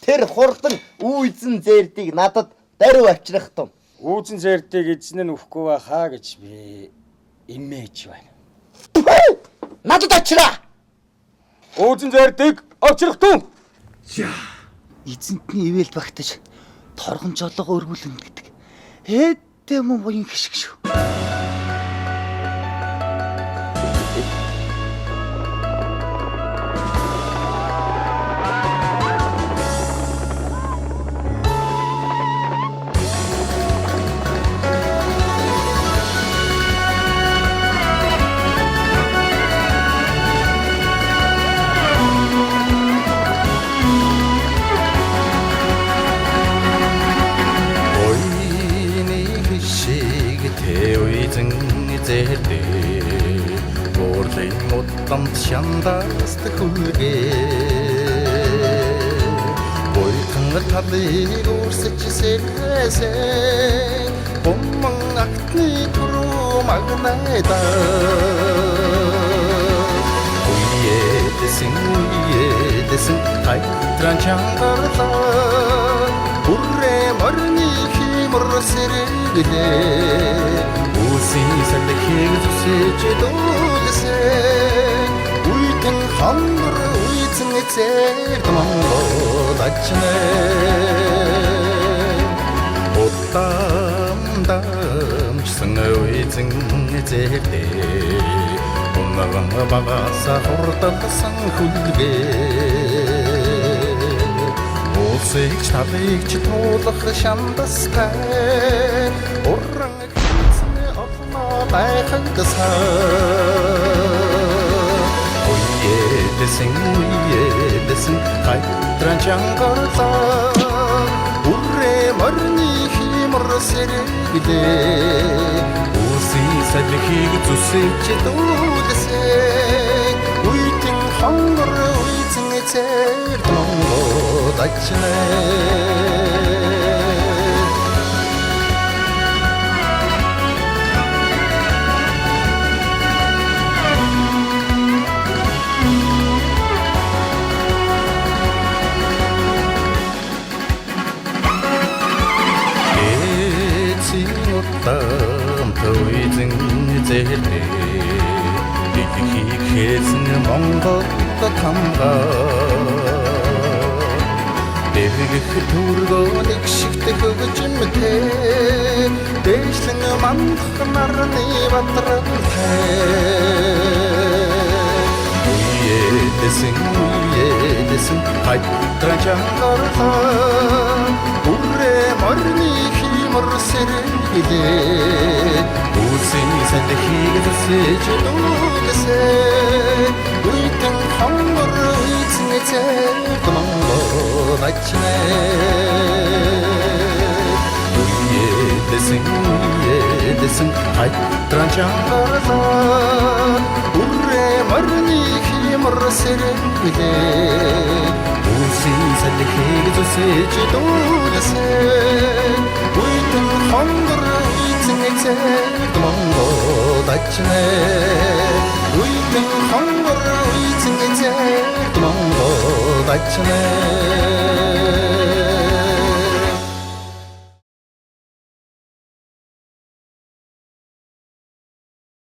Тэр хурдан үйзэн зээрдийг надад даруй авчрах том. Үүзэн зээрдийг эзэн нь үхгүй байхаа гэж би имэж байна. Надад авчраа. Үүзэн зээрдийг авчрах том. Эзэнтний ивэл багтаж торгон жолоо өргүүлнэ гэдэг. Хэдтэй мөн буян хишг шүү. Шандаас хүлгээ Бойхан талыг үрсэж сэрээсээ Бомман актны түрүү магнайда Уйедэсэн хайтран чангарлаа Хүрээ морны химэр сэрээглээ Үсийн салхийг зүсэж дүүлсээ Хангар үйцэн эцэг Монгол ачнэ Удам дамжсан үйцэн эцэгдээ Унаган багаса хурдалсан хүлгээ Улсыг талыг ч туулах шандастай Уран хэцэн олно байхагдсан Уйедэсэн хайтран чангарлаа Үрээ морны химэр сэрээглээ Үсийн салхийг зүсэж дүүлсээ Уйтэн хонгор үйцэн эцэг Монгол ачнэ Үйзэн зээлээ Дэлхийг хэлсэн Монгол тамгаа Дэвгэх түргөө нэг шигт хөгжимтэй Дэвшлэн мандах нарны батрантай Уйедэсэн хайтран чангарлаа Үрээ морны химэр сэрээглээ Үсийн салхийг зүсэж дүүлсээ Уйтэн хонгор үйцэн эцэг Монгол ачнэ Уйедэсэн хайтран чангарлаа Үрээ морны химэр сэрээглээ Үсийн салхийг зүсэж дүүлсээ Уйтэн хонгор үйцэн эцэг Монгол ачнэ Уйтэн хонгор үйцэн эцэг Монгол ачнэ